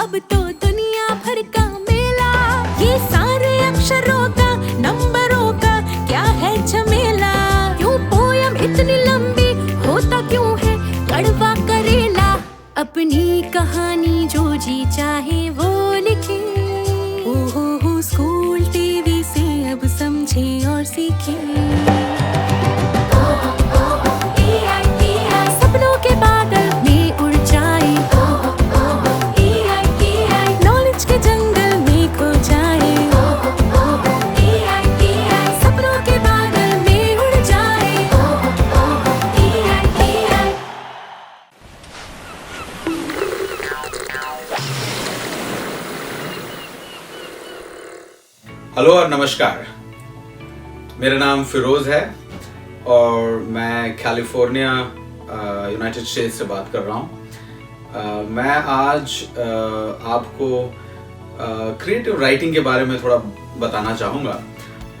अब तो दुनिया भर का मेला, ये सारे अक्षरों का नंबरों का क्या है झमेला। क्यों पोयम इतनी लंबी, होता क्यों है कड़वा करेला। अपनी कहानी जो जी चाहे वो लिखे, ओहो स्कूल टीवी से अब समझे और सीखे। सपनों के बादल में उड़ जाए, नॉलेज के जंगल में खो जाए। सपनों के बादल में उड़ जाए। हेलो और नमस्कार, मेरा नाम फिरोज है और मैं कैलिफोर्निया यूनाइटेड स्टेट्स से बात कर रहा हूँ। मैं आज आपको क्रिएटिव राइटिंग के बारे में थोड़ा बताना चाहूँगा,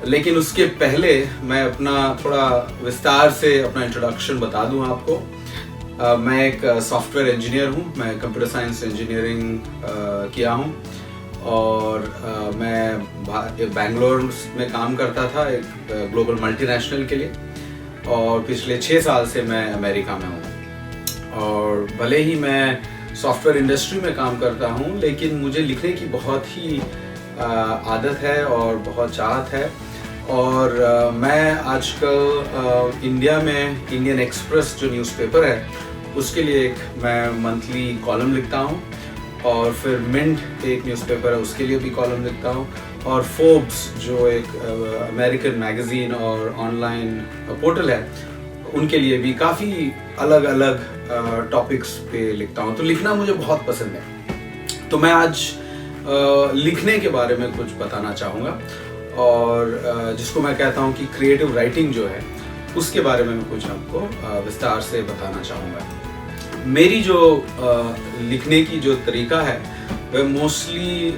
लेकिन उसके पहले मैं अपना थोड़ा विस्तार से अपना इंट्रोडक्शन बता दूँ आपको। मैं एक सॉफ्टवेयर इंजीनियर हूँ, मैं कंप्यूटर साइंस इंजीनियरिंग किया हूँ और मैं बैंगलोर में काम करता था एक ग्लोबल मल्टीनेशनल के लिए, और पिछले 6 साल से मैं अमेरिका में हूँ। और भले ही मैं सॉफ्टवेयर इंडस्ट्री में काम करता हूँ, लेकिन मुझे लिखने की बहुत ही आदत है और बहुत चाहत है। और मैं आजकल इंडिया में इंडियन एक्सप्रेस जो न्यूज़पेपर है उसके लिए मैं मंथली कॉलम लिखता हूँ, और फिर मिंट एक न्यूज़पेपर है उसके लिए भी कॉलम लिखता हूँ, और फोर्ब्स जो एक अमेरिकन मैगज़ीन और ऑनलाइन पोर्टल है उनके लिए भी काफ़ी अलग अलग टॉपिक्स पे लिखता हूँ। तो लिखना मुझे बहुत पसंद है। तो मैं आज लिखने के बारे में कुछ बताना चाहूँगा, और जिसको मैं कहता हूँ कि क्रिएटिव राइटिंग जो है उसके बारे में मैं कुछ आपको विस्तार से बताना चाहूँगा। मेरी जो लिखने की जो तरीका है वह मोस्टली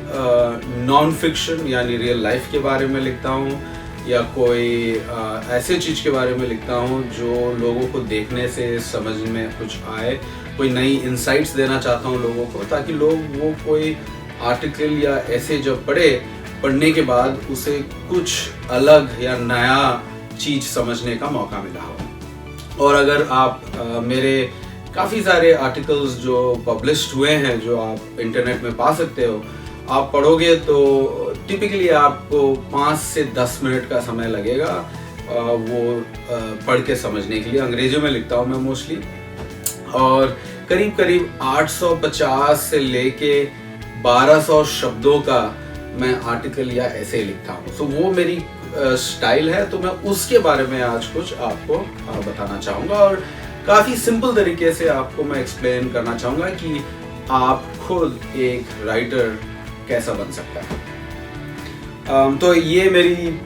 नॉन फिक्शन यानी रियल लाइफ के बारे में लिखता हूँ, या कोई ऐसे चीज़ के बारे में लिखता हूँ जो लोगों को देखने से समझ में कुछ आए। कोई नई इंसाइट्स देना चाहता हूँ लोगों को, ताकि लोग वो कोई आर्टिकल या ऐसे जब पढ़ने के बाद उसे कुछ अलग या नया चीज़ समझने का मौका मिला हो। और अगर आप मेरे काफ़ी सारे आर्टिकल्स जो पब्लिश्ड हुए हैं जो आप इंटरनेट में पा सकते हो, आप पढ़ोगे तो टिपिकली आपको 5 से 10 मिनट का समय लगेगा वो पढ़ के समझने के लिए। अंग्रेजी में लिखता हूँ मैं मोस्टली, और करीब करीब 850 से लेके 1200 शब्दों का मैं आर्टिकल या ऐसे लिखता हूँ। तो वो मेरी स्टाइल है, तो मैं उसके बारे में आज कुछ आपको बताना चाहूँगा, और काफ़ी सिंपल तरीके से आपको मैं एक्सप्लेन करना चाहूँगा कि आप खुद एक राइटर कैसा बन सकता है। तो ये मेरी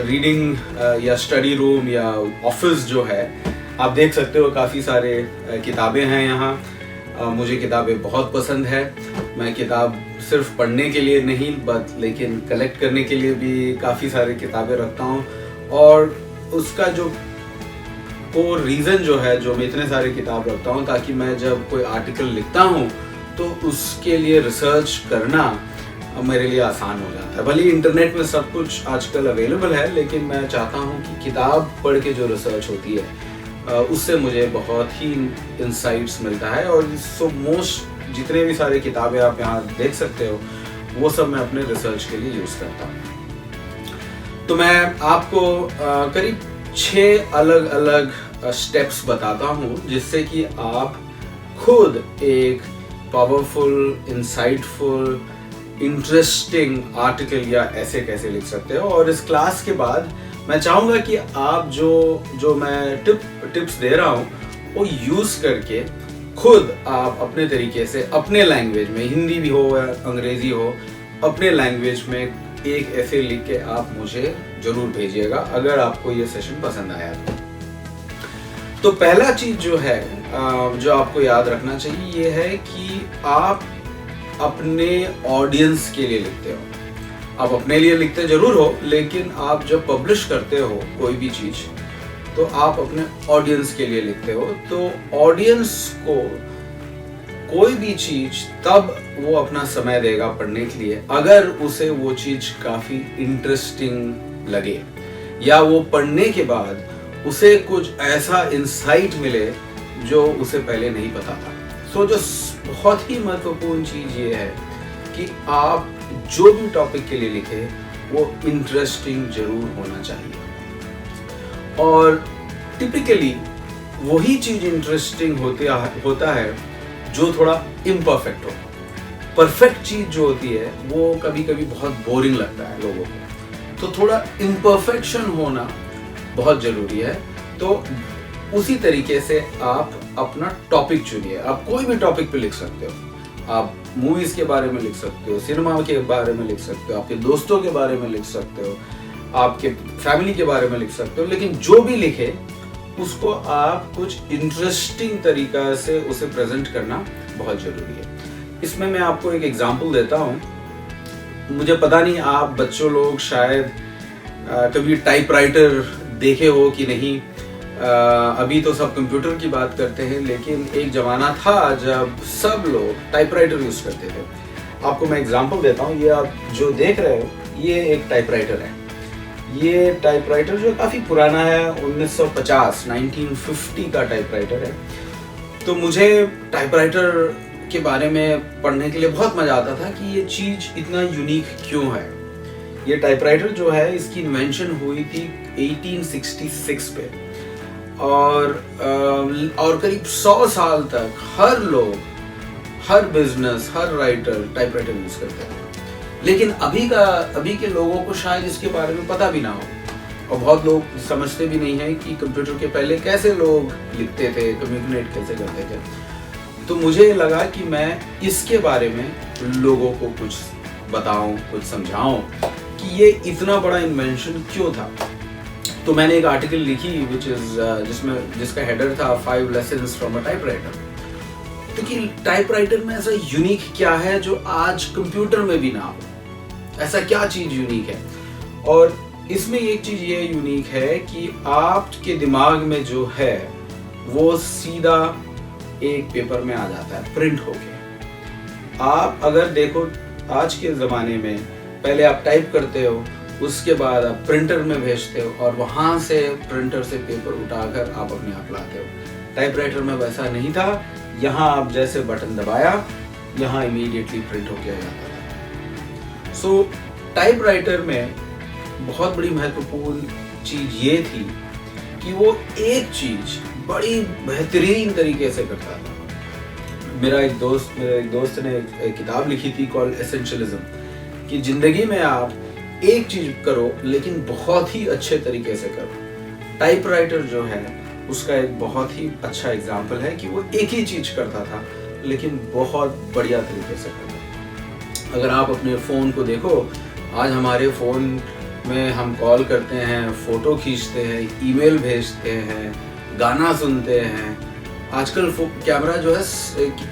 रीडिंग या स्टडी रूम या ऑफिस जो है, आप देख सकते हो काफ़ी सारे किताबें हैं यहाँ। मुझे किताबें बहुत पसंद है। मैं किताब सिर्फ पढ़ने के लिए नहीं लेकिन कलेक्ट करने के लिए भी काफ़ी सारी किताबें रखता हूँ। और उसका जो कोर रीज़न जो है जो मैं इतने सारे किताब रखता हूँ, ताकि मैं जब कोई आर्टिकल लिखता हूँ तो उसके लिए रिसर्च करना मेरे लिए आसान हो जाता है। भले ही इंटरनेट में सब कुछ आजकल अवेलेबल है, लेकिन मैं चाहता हूँ कि किताब पढ़ के जो रिसर्च होती है उससे मुझे बहुत ही इंसाइट्स मिलता है। और सो मोस्ट जितने भी सारे किताबें आप यहाँ देख सकते हो वो सब मैं अपने रिसर्च के लिए यूज़ करता हूँ। तो मैं आपको करीब 6 अलग अलग स्टेप्स बताता हूँ, जिससे कि आप खुद एक पावरफुल, इंसाइटफुल, इंटरेस्टिंग आर्टिकल या ऐसे कैसे लिख सकते हो। और इस क्लास के बाद मैं चाहूँगा कि आप जो मैं टिप्स दे रहा हूँ वो यूज़ करके खुद आप अपने तरीके से अपने लैंग्वेज में, हिंदी भी हो या अंग्रेज़ी हो, अपने लैंग्वेज में एक ऐसे लिख के आप मुझे ज़रूर भेजिएगा अगर आपको ये सेशन पसंद आया तो पहला चीज़ जो है जो आपको याद रखना चाहिए ये है कि आप अपने ऑडियंस के लिए लिखते हो। आप अपने लिए लिखते जरूर हो, लेकिन आप जब पब्लिश करते हो कोई भी चीज़ तो आप अपने ऑडियंस के लिए लिखते हो। तो ऑडियंस को कोई भी चीज तब वो अपना समय देगा पढ़ने के लिए अगर उसे वो चीज काफी इंटरेस्टिंग लगे, या वो पढ़ने के बाद उसे कुछ ऐसा इंसाइट मिले जो उसे पहले नहीं पता था। सो जो बहुत ही महत्वपूर्ण चीज ये है कि आप जो भी टॉपिक के लिए लिखे वो इंटरेस्टिंग जरूर होना चाहिए। और टिपिकली वही चीज इंटरेस्टिंग होता है जो थोड़ा इम्परफेक्ट हो। परफेक्ट चीज जो होती है वो कभी कभी बहुत बोरिंग लगता है लोगों को, तो थोड़ा इम्परफेक्शन होना बहुत जरूरी है। तो उसी तरीके से आप अपना टॉपिक चुनिए। आप कोई भी टॉपिक पे लिख सकते हो, आप मूवीज के बारे में लिख सकते हो, सिनेमा के बारे में लिख सकते हो, आपके दोस्तों के बारे में लिख सकते हो, आपके फैमिली के बारे में लिख सकते हो, लेकिन जो भी लिखे उसको आप कुछ इंटरेस्टिंग तरीका से उसे प्रेजेंट करना बहुत जरूरी है। इसमें मैं आपको एक एग्जांपल देता हूँ। मुझे पता नहीं आप बच्चों लोग शायद कभी टाइपराइटर देखे हो कि नहीं। अभी तो सब कंप्यूटर की बात करते हैं, लेकिन एक जमाना था जब सब लोग टाइपराइटर यूज करते थे। आपको मैं एग्जांपल देता हूँ। ये आप जो देख रहे हो ये एक टाइपराइटर है। ये टाइपराइटर जो काफ़ी पुराना है, 1950 का टाइपराइटर है। तो मुझे टाइपराइटर के बारे में पढ़ने के लिए बहुत मज़ा आता था कि ये चीज़ इतना यूनिक क्यों है। ये टाइपराइटर जो है इसकी इन्वेंशन हुई थी 1866 पे, और करीब 100 साल तक हर लोग, हर बिजनेस, हर राइटर टाइपराइटर यूज करते हैं। लेकिन अभी के लोगों को शायद इसके बारे में पता भी ना हो, और बहुत लोग समझते भी नहीं है कि कंप्यूटर के पहले कैसे लोग लिखते थे, कम्युनिकेट कैसे करते थे। तो मुझे लगा कि मैं इसके बारे में लोगों को कुछ बताऊं, कुछ समझाऊं कि ये इतना बड़ा इन्वेंशन क्यों था। तो मैंने एक आर्टिकल लिखी जिसका हेडर था 5 लेसन्स फ्रॉम अ टाइपराइटर। तो कि टाइपराइटर में ऐसा यूनिक क्या है जो आज कंप्यूटर में भी ना हो, ऐसा क्या चीज यूनिक है। और इसमें एक चीज ये यूनिक है कि आपके दिमाग में जो है वो सीधा एक पेपर में आ जाता है, प्रिंट होके। आप अगर देखो आज के ज़माने में पहले आप टाइप करते हो, उसके बाद आप प्रिंटर में भेजते हो, और वहाँ से प्रिंटर से पेपर उठाकर आप अपने आप लाते हो। टाइपराइटर में वैसा नहीं था। यहाँ आप जैसे बटन दबाया, यहाँ इमीडिएटली प्रिंट होके आ जाता था। सो टाइपराइटर में बहुत बड़ी महत्वपूर्ण चीज़ ये थी कि वो एक चीज़ बड़ी बेहतरीन तरीके से करता था। मेरे एक दोस्त ने एक किताब लिखी थी कॉल्ड एसेंशियलिज्म, कि जिंदगी में आप एक चीज करो लेकिन बहुत ही अच्छे तरीके से करो। टाइपराइटर जो है उसका एक बहुत ही अच्छा एग्जाम्पल है कि वो एक ही चीज करता था लेकिन बहुत बढ़िया तरीके से करता। अगर आप अपने फ़ोन को देखो, आज हमारे फ़ोन में हम कॉल करते हैं, फ़ोटो खींचते हैं, ईमेल भेजते हैं, गाना सुनते हैं। आजकल कैमरा जो है,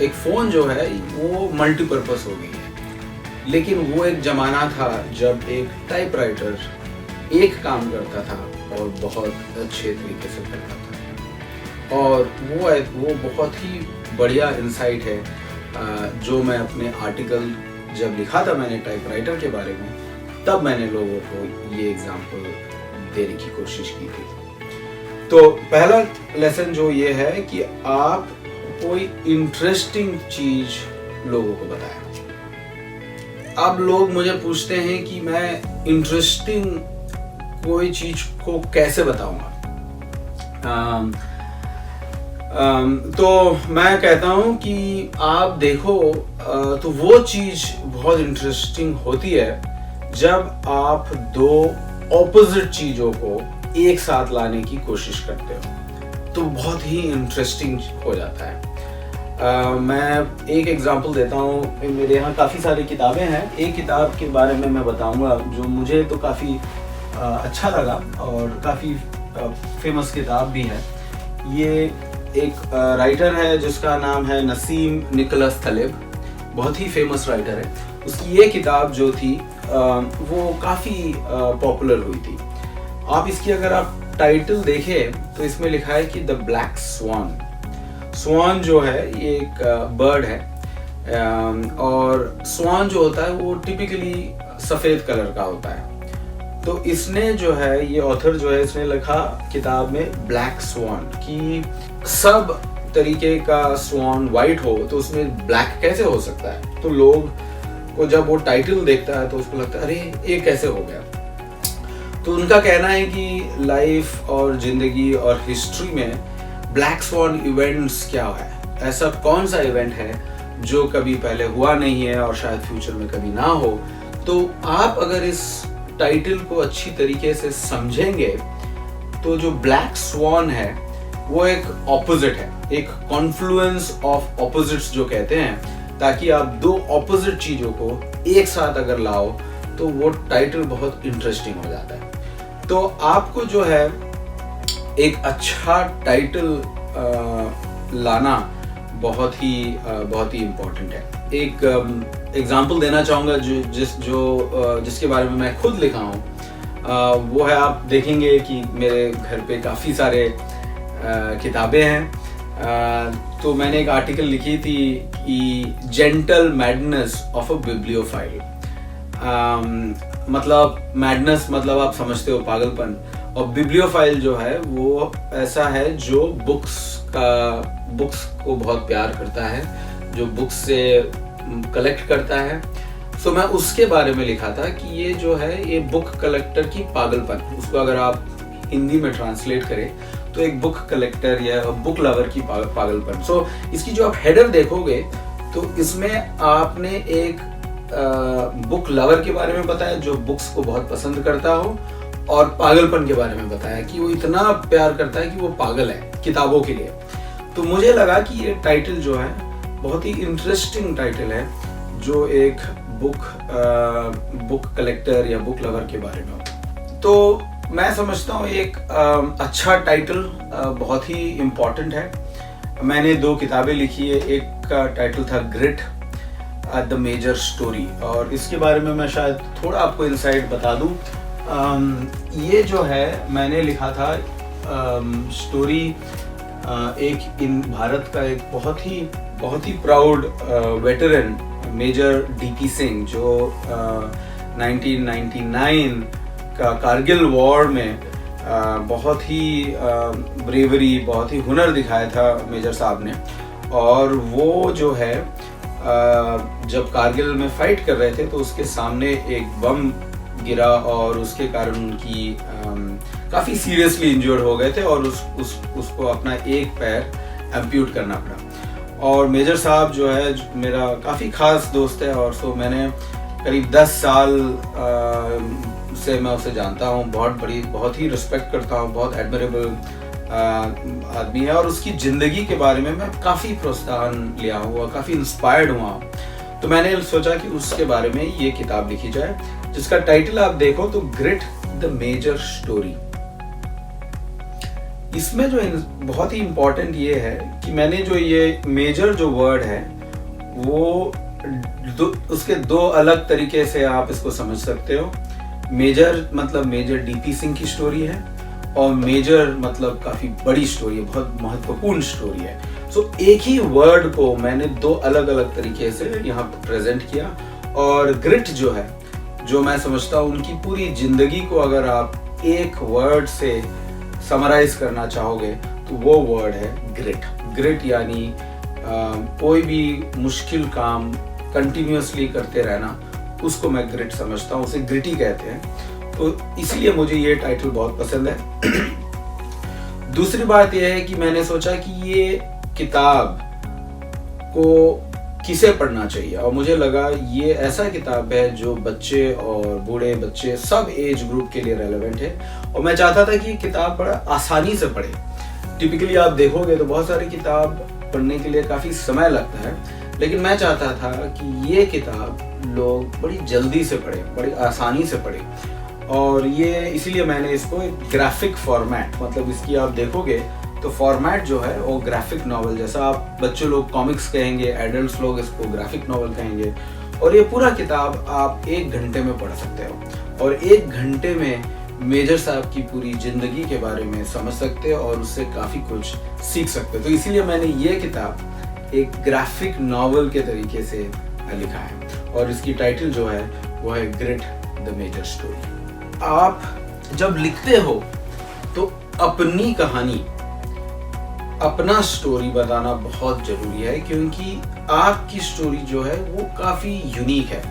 एक फ़ोन जो है वो मल्टीपर्पज़ हो गई है। लेकिन वो एक ज़माना था जब एक टाइपराइटर एक काम करता था और बहुत अच्छे तरीके से करता था। और वो बहुत ही बढ़िया इंसाइट है जो मैं अपने आर्टिकल जब लिखा था मैंने टाइपराइटर के बारे में, तब मैंने लोगों को ये एग्जाम्पल देने की कोशिश की थी। तो पहला लेसन जो ये है कि आप कोई इंटरेस्टिंग चीज लोगों को बताएं। अब लोग मुझे पूछते हैं कि मैं इंटरेस्टिंग कोई चीज को कैसे बताऊंगा। तो मैं कहता हूं कि आप देखो, तो वो चीज बहुत इंटरेस्टिंग होती है जब आप दो ऑपोजिट चीजों को एक साथ लाने की कोशिश करते हो, तो बहुत ही इंटरेस्टिंग हो जाता है। मैं एक एग्जांपल देता हूँ। मेरे यहाँ काफ़ी सारी किताबें हैं। एक किताब के बारे में मैं बताऊँगा जो मुझे तो काफ़ी अच्छा लगा और काफ़ी फेमस किताब भी है। ये एक राइटर है जिसका नाम है नसीम निकोलस तलेब, बहुत ही फेमस राइटर है। उसकी ये किताब जो थी वो काफ़ी पॉपुलर हुई थी। आप इसकी अगर आप टाइटल देखें तो इसमें लिखा है कि द ब्लैक स्वान। स्वान जो है ये एक बर्ड है, और स्वान जो होता है वो टिपिकली सफ़ेद कलर का होता है। तो इसने जो है, ये ऑथर जो है, इसने लिखा किताब में ब्लैक स्वान कि सब तरीके का स्वान वाइट हो तो उसमें ब्लैक कैसे हो सकता है। तो लोग को जब वो टाइटल देखता है तो उसको लगता है अरे ये कैसे हो गया। तो उनका कहना है कि लाइफ और जिंदगी और हिस्ट्री में ब्लैक स्वान इवेंट्स क्या है, ऐसा कौन सा इवेंट है जो कभी पहले हुआ नहीं है और शायद फ्यूचर में कभी ना हो। तो आप अगर इस टाइटल को अच्छी तरीके से समझेंगे तो जो ब्लैक स्वान है वो एक ऑपोजिट है, एक कॉन्फ्लुएंस ऑफ ऑपोजिट्स जो कहते हैं, ताकि आप दो ऑपोजिट चीजों को एक साथ अगर लाओ तो वो टाइटल बहुत इंटरेस्टिंग हो जाता है। तो आपको जो है एक अच्छा टाइटल लाना बहुत ही इम्पोर्टेंट है। एक एग्जांपल देना चाहूँगा जिसके बारे में मैं खुद लिखा हूँ, वो है, आप देखेंगे कि मेरे घर पे काफ़ी सारे किताबें हैं। तो मैंने एक आर्टिकल लिखी थी कि gentle madness of a bibliophile. मतलब मैडनेस मतलब आप समझते हो पागलपन, और बिब्लियोफाइल जो है वो ऐसा है जो बुक्स को बहुत प्यार करता है, जो बुक्स से कलेक्ट करता है। सो मैं उसके बारे में लिखा था कि ये जो है ये बुक कलेक्टर की पागलपन, उसको अगर आप हिंदी में ट्रांसलेट करें तो एक बुक कलेक्टर या बुक लवर की पागलपन। सो इसकी जो आप हेडर देखोगे तो इसमें आपने एक बुक लवर के बारे में बताया जो बुक्स को बहुत पसंद करता हो, और पागलपन के बारे में बताया कि वो इतना प्यार करता है कि वो पागल है किताबों के लिए। तो मुझे लगा कि ये टाइटल जो है बहुत ही इंटरेस्टिंग टाइटल है जो एक बुक कलेक्टर या बुक लवर के बारे में हो। तो मैं समझता हूँ एक अच्छा टाइटल बहुत ही इम्पोर्टेंट है। मैंने 2 किताबें लिखी है, एक का टाइटल था ग्रिट द मेजर स्टोरी, और इसके बारे में मैं शायद थोड़ा आपको इंसाइट बता दूं। ये जो है मैंने लिखा था स्टोरी एक इन भारत का एक बहुत ही proud veteran major DP Singh, जो 1999 का कारगिल वॉर में बहुत ही ब्रेवरी, बहुत ही हुनर दिखाया था मेजर साहब ने। और वो जो है जब कारगिल में फाइट कर रहे थे तो उसके सामने एक बम गिरा और उसके कारण उनकी काफ़ी सीरियसली इंजर्ड हो गए थे और उसको अपना एक पैर एम्प्यूट करना पड़ा। और मेजर साहब जो है मेरा काफ़ी ख़ास दोस्त है, और सो मैंने करीब 10 साल से मैं उसे जानता हूँ, बहुत ही रिस्पेक्ट करता हूँ, बहुत एडमरेबल आदमी है, और उसकी ज़िंदगी के बारे में मैं काफ़ी प्रोत्साहन लिया हूँ और काफ़ी इंस्पायर्ड हुआ हूँ। तो मैंने सोचा कि उसके बारे में ये किताब लिखी जाए, जिसका टाइटल आप देखो तो ग्रिट द मेजर स्टोरी। इसमें जो बहुत ही इम्पोर्टेंट ये है कि मैंने जो ये मेजर जो वर्ड है वो उसके 2 अलग तरीके से आप इसको समझ सकते हो। मेजर मतलब मेजर डीपी सिंह की स्टोरी है, और मेजर मतलब काफ़ी बड़ी स्टोरी है, बहुत महत्वपूर्ण स्टोरी है। सो एक ही वर्ड को मैंने 2 अलग अलग तरीके से यहाँ प्रेजेंट किया। और ग्रिट जो है, जो मैं समझता हूँ उनकी पूरी जिंदगी को अगर आप एक वर्ड से समराइज करना चाहोगे तो वो वर्ड है ग्रिट। ग्रिट यानी कोई भी मुश्किल काम कंटिन्यूअसली करते रहना, उसको मैं ग्रिट समझता हूँ, उसे ग्रिटी कहते हैं। तो इसलिए मुझे ये टाइटल बहुत पसंद है। दूसरी बात यह है कि मैंने सोचा कि ये किताब को किसे पढ़ना चाहिए, और मुझे लगा ये ऐसा किताब है जो बच्चे और बूढ़े बच्चे सब एज ग्रुप के लिए रेलेवेंट है। और मैं चाहता था कि ये किताब बड़ा आसानी से पढ़े। टिपिकली आप देखोगे तो बहुत सारी किताब पढ़ने के लिए काफ़ी समय लगता है, लेकिन मैं चाहता था कि ये किताब लोग बड़ी जल्दी से पढ़े, बड़ी आसानी से पढ़े। और ये इसलिए मैंने इसको एक ग्राफिक फॉर्मेट, मतलब इसकी आप देखोगे तो फॉर्मेट जो है वो ग्राफिक नॉवल जैसा, आप बच्चे लोग कॉमिक्स कहेंगे, एडल्ट्स लोग इसको ग्राफिक नॉवल कहेंगे। और ये पूरा किताब आप 1 घंटे में पढ़ सकते हो, और 1 घंटे में मेजर साहब की पूरी ज़िंदगी के बारे में समझ सकते हो और उससे काफ़ी कुछ सीख सकते हो। तो इसीलिए मैंने ये किताब एक ग्राफिक नॉवल के तरीके से लिखा है और इसकी टाइटल जो है वो है ग्रिट द मेजर स्टोरी। आप जब लिखते हो तो अपनी कहानी, अपना स्टोरी बताना बहुत ज़रूरी है, क्योंकि आपकी स्टोरी जो है वो काफ़ी यूनिक है।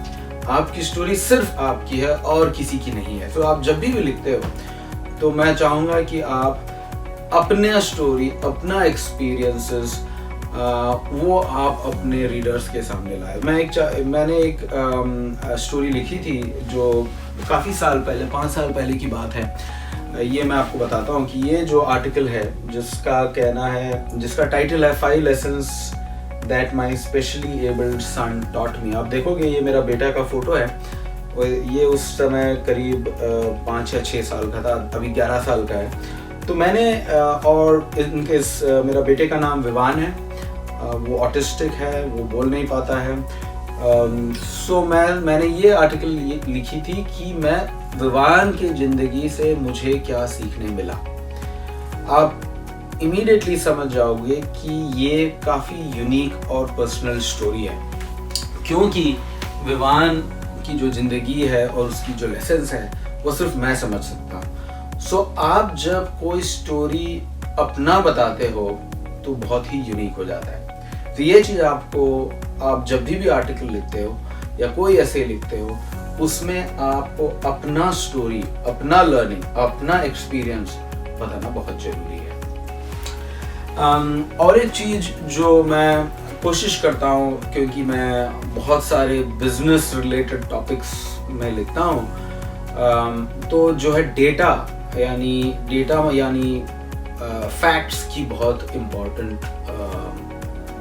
आपकी स्टोरी सिर्फ आपकी है और किसी की नहीं है। तो आप जब भी लिखते हो तो मैं चाहूँगा कि आप अपना स्टोरी, अपना एक्सपीरियंसेस वो आप अपने रीडर्स के सामने लाए। मैंने एक स्टोरी लिखी थी जो काफ़ी साल पहले, 5 साल पहले की बात है। ये मैं आपको बताता हूँ कि ये जो आर्टिकल है जिसका टाइटल है 5 lessons that my specially abled son taught me. आप देखोगे ये मेरा बेटा का फोटो है और ये उस समय करीब 5 या 6 साल का था, अभी 11 साल का है। तो मैंने और मेरा बेटे का नाम विवान है, वो ऑटिस्टिक है, वो बोल नहीं पाता है। सो मैंने ये आर्टिकल लिखी थी कि मैं विवान की ज़िंदगी से मुझे क्या सीखने मिला। आप इमीडिएटली समझ जाओगे कि ये काफ़ी यूनिक और पर्सनल स्टोरी है, क्योंकि विवान की जो ज़िंदगी है और उसकी जो लेसन्स है वो सिर्फ मैं समझ सकता हूँ। सो आप जब कोई स्टोरी अपना बताते हो तो बहुत ही यूनिक हो जाता है। तो ये चीज़ आप जब भी आर्टिकल लिखते हो या कोई ऐसे लिखते हो, उसमें आपको अपना स्टोरी, अपना लर्निंग, अपना एक्सपीरियंस बताना बहुत ज़रूरी है। और एक चीज़ जो मैं कोशिश करता हूँ, क्योंकि मैं बहुत सारे बिजनेस रिलेटेड टॉपिक्स में लिखता हूँ, तो जो है डेटा यानी फैक्ट्स की बहुत इम्पोर्टेंट,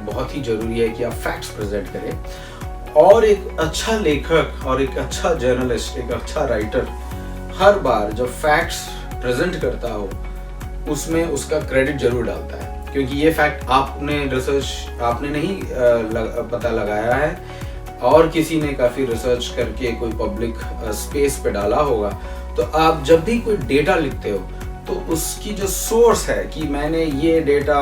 बहुत ही ज़रूरी है कि आप फैक्ट्स प्रेजेंट करें। और एक अच्छा लेखक और एक अच्छा जर्नलिस्ट, एक अच्छा राइटर हर बार जब फैक्ट्स प्रेजेंट करता हो उसमें उसका क्रेडिट जरूर डालता है, क्योंकि ये फैक्ट आपने नहीं पता लगाया है और किसी ने काफ़ी रिसर्च करके कोई पब्लिक स्पेस पे डाला होगा। तो आप जब भी कोई डेटा लिखते हो तो उसकी जो सोर्स है कि मैंने ये डेटा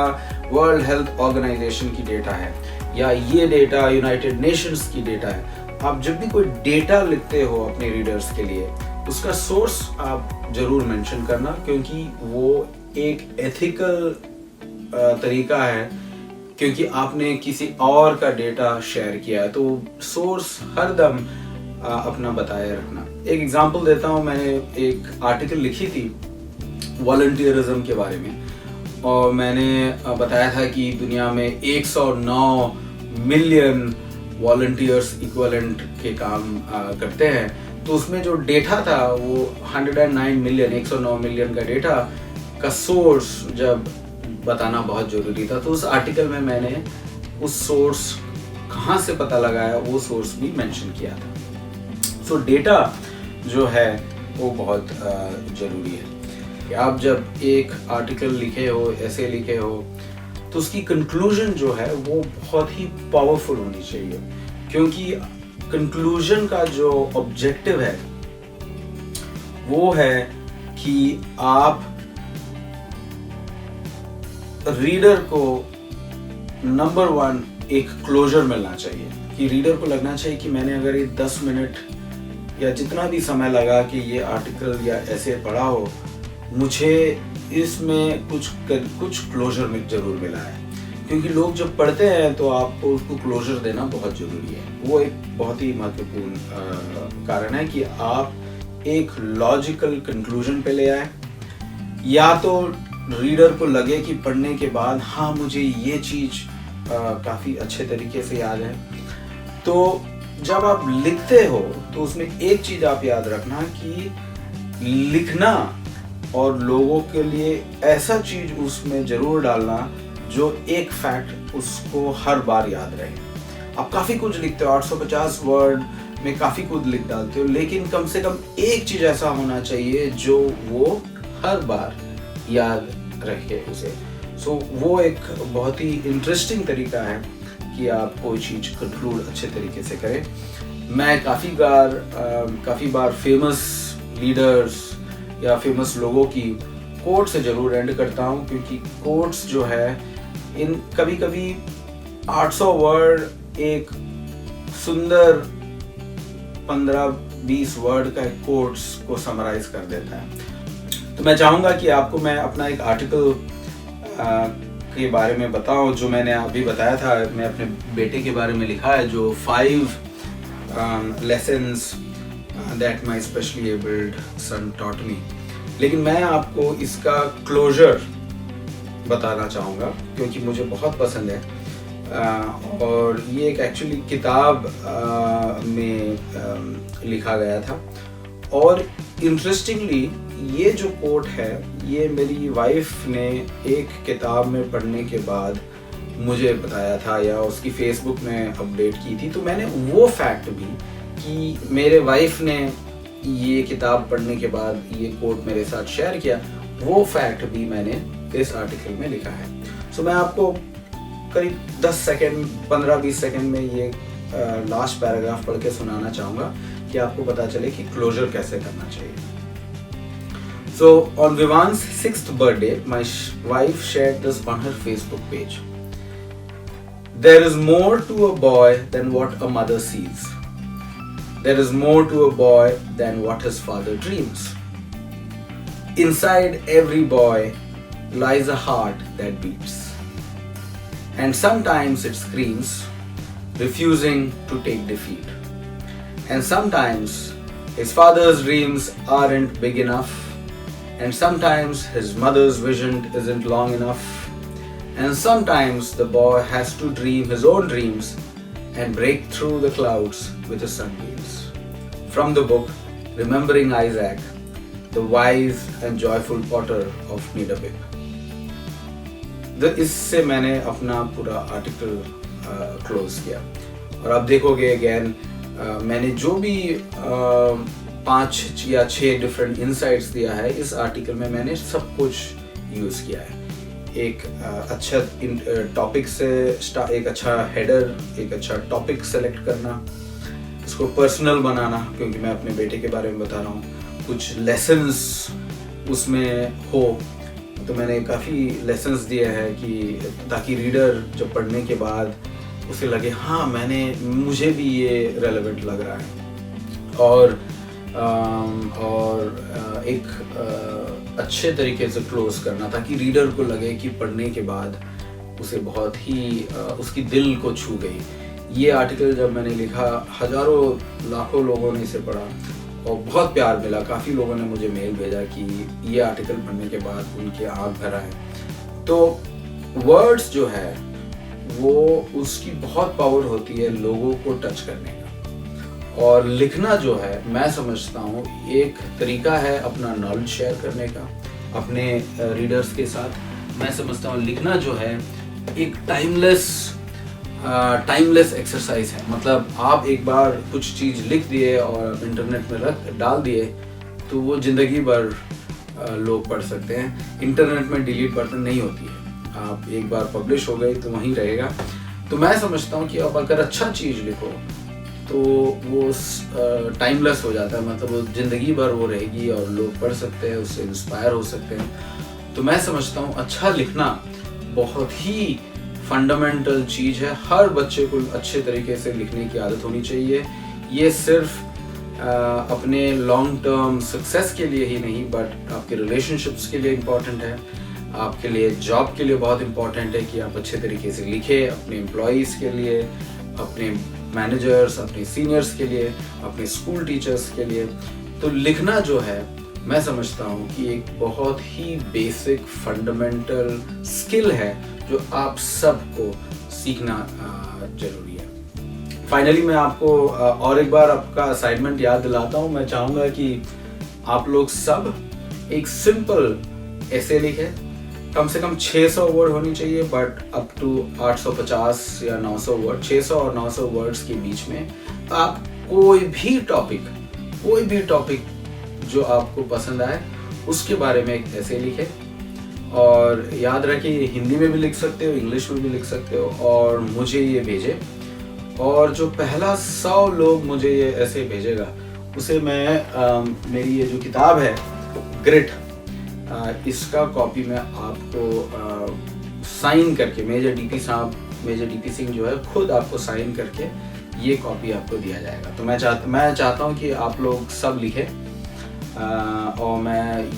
वर्ल्ड हेल्थ ऑर्गेनाइजेशन की डेटा है या ये डेटा यूनाइटेड नेशंस की डेटा है, आप जब भी कोई डेटा लिखते हो अपने रीडर्स के लिए उसका सोर्स आप जरूर मेंशन करना, क्योंकि वो एक एथिकल तरीका है, क्योंकि आपने किसी और का डेटा शेयर किया है। तो सोर्स हरदम अपना बताए रखना। एक एग्जांपल देता हूँ, मैंने एक आर्टिकल लिखी थी वॉलंटियरिज्म के बारे में और मैंने बताया था कि दुनिया में 109 मिलियन वॉलंटियर्स इक्विवेलेंट के काम करते हैं। तो उसमें जो डेटा था वो 109 मिलियन का डेटा का सोर्स जब बताना बहुत ज़रूरी था, तो उस आर्टिकल में मैंने उस सोर्स कहाँ से पता लगाया वो सोर्स भी मेंशन किया था। सो डेटा जो है वो बहुत ज़रूरी है कि आप जब एक आर्टिकल लिखे हो, ऐसे लिखे हो, तो उसकी कंक्लूजन जो है वो बहुत ही पावरफुल होनी चाहिए, क्योंकि कंक्लूजन का जो ऑब्जेक्टिव है वो है कि आप रीडर को नंबर 1 एक क्लोजर मिलना चाहिए, कि रीडर को लगना चाहिए कि मैंने अगर ये 10 मिनट या जितना भी समय लगा कि ये आर्टिकल या ऐसे पढ़ा हो, मुझे इसमें कुछ क्लोजर में ज़रूर मिला है। क्योंकि लोग जब पढ़ते हैं तो आपको उसको क्लोजर देना बहुत ज़रूरी है। वो एक बहुत ही महत्वपूर्ण कारण है कि आप एक लॉजिकल कंक्लूजन पे ले आए, या तो रीडर को लगे कि पढ़ने के बाद हाँ मुझे ये चीज़ काफ़ी अच्छे तरीके से याद है। तो जब आप लिखते हो तो उसमें एक चीज़ आप याद रखना कि लिखना और लोगों के लिए ऐसा चीज़ उसमें ज़रूर डालना जो एक फैक्ट उसको हर बार याद रहे। आप काफ़ी कुछ लिखते हो, 850 वर्ड में काफ़ी कुछ लिख डालते हो, लेकिन कम से कम एक चीज़ ऐसा होना चाहिए जो वो हर बार याद रखे उसे। सो वो एक बहुत ही इंटरेस्टिंग तरीका है कि आप कोई चीज़ कंक्लूड अच्छे तरीके से करें। मैं काफ़ी बार फेमस लीडर्स या फेमस लोगों की कोट से ज़रूर एंड करता हूँ, क्योंकि कोट्स जो है इन कभी कभी 800 वर्ड एक सुंदर 15-20 वर्ड का एक कोट्स को समराइज कर देता है। तो मैं चाहूँगा कि आपको मैं अपना एक आर्टिकल के बारे में बताऊं जो मैंने अभी बताया था। मैं अपने बेटे के बारे में लिखा है, जो 5 lessons that my specially abled son taught me। लेकिन मैं आपको इसका क्लोजर बताना चाहूँगा क्योंकि मुझे बहुत पसंद है। और ये एक एक्चुअली किताब में लिखा गया था। और इंटरेस्टिंगली ये जो कोट है ये मेरी वाइफ ने एक किताब में पढ़ने के बाद मुझे बताया था या उसकी फेसबुक में अपडेट की थी। तो मैंने वो फैक्ट भी कि मेरे वाइफ ने ये किताब पढ़ने के बाद ये कोट मेरे साथ शेयर किया, वो फैक्ट भी मैंने इस आर्टिकल में लिखा है। सो मैं आपको करीब 10 सेकेंड 15-20 सेकेंड में ये लास्ट पैराग्राफ पढ़ के सुनाना चाहूँगा कि आपको पता चले कि क्लोजर कैसे करना चाहिए। So on Vivan's 6th birthday, my wife shared this on her Facebook page. There is more to a boy than what a mother sees. There is more to a boy than what his father dreams. Inside every boy lies a heart that beats. And sometimes it screams, refusing to take defeat. And sometimes his father's dreams aren't big enough. And sometimes his mother's vision isn't long enough. And sometimes the boy has to dream his own dreams and break through the clouds with his sunbeams. From the book Remembering Isaac, the wise and joyful potter of Nidabiq। इससे मैंने अपना पूरा article close किया। और आप देखोगे again मैंने जो भी 5 या 6 डिफरेंट इनसाइट्स दिया है इस आर्टिकल में, मैंने सब कुछ यूज़ किया है। एक अच्छा टॉपिक से एक अच्छा हेडर, एक अच्छा टॉपिक सेलेक्ट करना, इसको पर्सनल बनाना क्योंकि मैं अपने बेटे के बारे में बता रहा हूँ, कुछ लेसन्स उसमें हो तो मैंने काफ़ी लेसन्स दिए हैं कि ताकि रीडर जब पढ़ने के बाद उसे लगे हाँ मुझे भी ये रेलेवेंट लग रहा है। और एक अच्छे तरीके से क्लोज करना ताकि रीडर को लगे कि पढ़ने के बाद उसे बहुत ही उसकी दिल को छू गई। ये आर्टिकल जब मैंने लिखा हज़ारों लाखों लोगों ने इसे पढ़ा और बहुत प्यार मिला। काफ़ी लोगों ने मुझे मेल भेजा कि ये आर्टिकल पढ़ने के बाद उनके आँख भर आए। तो वर्ड्स जो है वो उसकी बहुत पावर होती है लोगों को टच करने का। और लिखना जो है मैं समझता हूँ एक तरीका है अपना नॉलेज शेयर करने का अपने रीडर्स के साथ। मैं समझता हूँ लिखना जो है एक टाइमलेस एक्सरसाइज है। मतलब आप एक बार कुछ चीज़ लिख दिए और इंटरनेट में डाल दिए तो वो ज़िंदगी भर लोग पढ़ सकते हैं। इंटरनेट में डिलीट बटन नहीं होती है, आप एक बार पब्लिश हो गई तो वहीं रहेगा। तो मैं समझता हूँ कि आप अगर अच्छा चीज़ लिखो तो वो टाइमलेस हो जाता है, मतलब वो ज़िंदगी भर वो रहेगी और लोग पढ़ सकते हैं, उससे इंस्पायर हो सकते हैं। तो मैं समझता हूँ अच्छा लिखना बहुत ही फंडामेंटल चीज़ है। हर बच्चे को अच्छे तरीके से लिखने की आदत होनी चाहिए। ये सिर्फ अपने लॉन्ग टर्म सक्सेस के लिए ही नहीं बट आपके रिलेशनशिप्स के लिए इम्पॉर्टेंट है, आपके लिए जॉब के लिए बहुत इम्पॉर्टेंट है कि आप अच्छे तरीके से लिखें, अपने एम्प्लॉयज़ के लिए, अपने मैनेजर्स, अपने सीनियर्स के लिए, अपने स्कूल टीचर्स के लिए। तो लिखना जो है मैं समझता हूँ कि एक बहुत ही बेसिक फंडामेंटल स्किल है जो आप सबको सीखना जरूरी है। फाइनली मैं आपको और एक बार आपका असाइनमेंट याद दिलाता हूँ। मैं चाहूँगा कि आप लोग सब एक सिंपल ऐसे लिखें, कम से कम 600 वर्ड होनी चाहिए बट अप टू 850 या 900 वर्ड, 600 और 900 वर्ड्स के बीच में आप कोई भी टॉपिक जो आपको पसंद आए उसके बारे में एक ऐसे लिखें। और याद रखिए हिंदी में भी लिख सकते हो, इंग्लिश में भी लिख सकते हो और मुझे ये भेजें। और जो पहला 100 लोग मुझे ये ऐसे भेजेगा उसे मैं मेरी ये जो किताब है ग्रिड, इसका कॉपी मैं आपको साइन करके, मेजर डीपी सिंह जो है खुद आपको साइन करके ये कॉपी आपको दिया जाएगा। तो मैं चाहता हूँ कि आप लोग सब लिखें, और मैं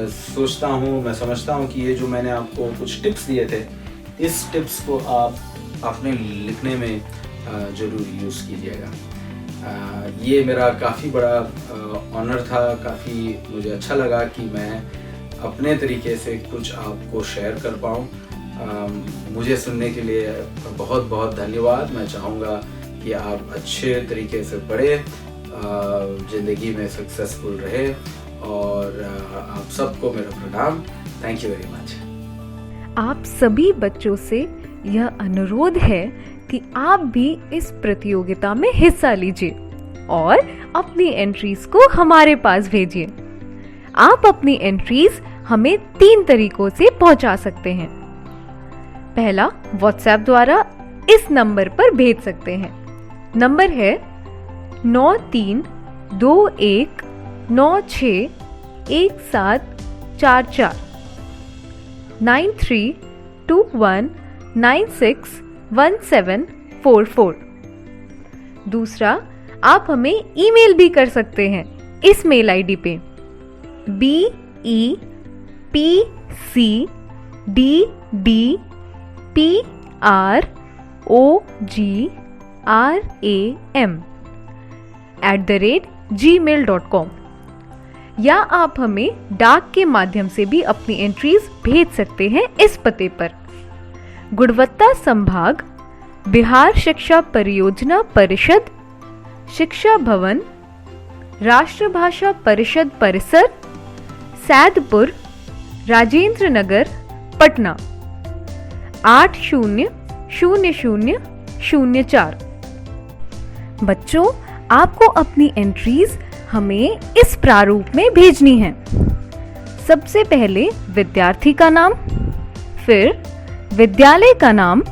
सोचता हूँ, मैं समझता हूँ कि ये जो मैंने आपको कुछ टिप्स दिए थे, इस टिप्स को आप अपने लिखने में ज़रूर यूज़ कीजिएगा। ये मेरा काफ़ी बड़ा ऑनर था, काफ़ी मुझे अच्छा लगा कि मैं अपने तरीके से कुछ आपको शेयर कर पाऊँ। मुझे सुनने के लिए बहुत बहुत धन्यवाद। मैं चाहूँगा कि आप अच्छे तरीके से पढ़ें, ज़िंदगी में सक्सेसफुल रहे, और आप सबको मेरा प्रणाम। Thank you very much. आप सभी बच्चों से यह अनुरोध है कि आप भी इस प्रतियोगिता में हिस्सा लीजिए और अपनी एंट्रीज को हमारे पास भेजिए। आप अपनी एंट्रीज हमें 3 तरीकों से पहुंचा सकते हैं। पहला, व्हाट्सएप द्वारा इस नंबर पर भेज सकते हैं। नंबर है 9321961744 9321961744। दूसरा, आप हमें ईमेल भी कर सकते हैं इस मेल आईडी पे BEPCDPROGRAM@gmail.com, या आप हमें डाक के माध्यम से भी अपनी एंट्रीज भेज सकते हैं इस पते पर। गुणवत्ता संभाग, बिहार शिक्षा परियोजना परिषद, शिक्षा भवन, राष्ट्रभाषा परिषद परिसर, सैदपुर, राजेंद्र नगर, पटना 800004। बच्चों, आपको अपनी एंट्रीज हमें इस प्रारूप में भेजनी है। सबसे पहले विद्यार्थी का नाम, फिर विद्यालय का नाम,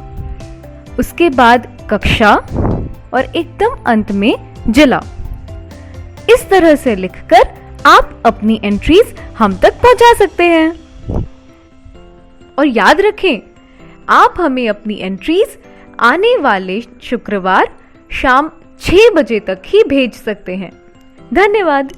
उसके बाद कक्षा और एकदम अंत में जिला। इस तरह से लिखकर आप अपनी एंट्रीज हम तक पहुंचा सकते हैं। और याद रखें, आप हमें अपनी एंट्रीज आने वाले शुक्रवार शाम 6 बजे तक ही भेज सकते हैं। धन्यवाद।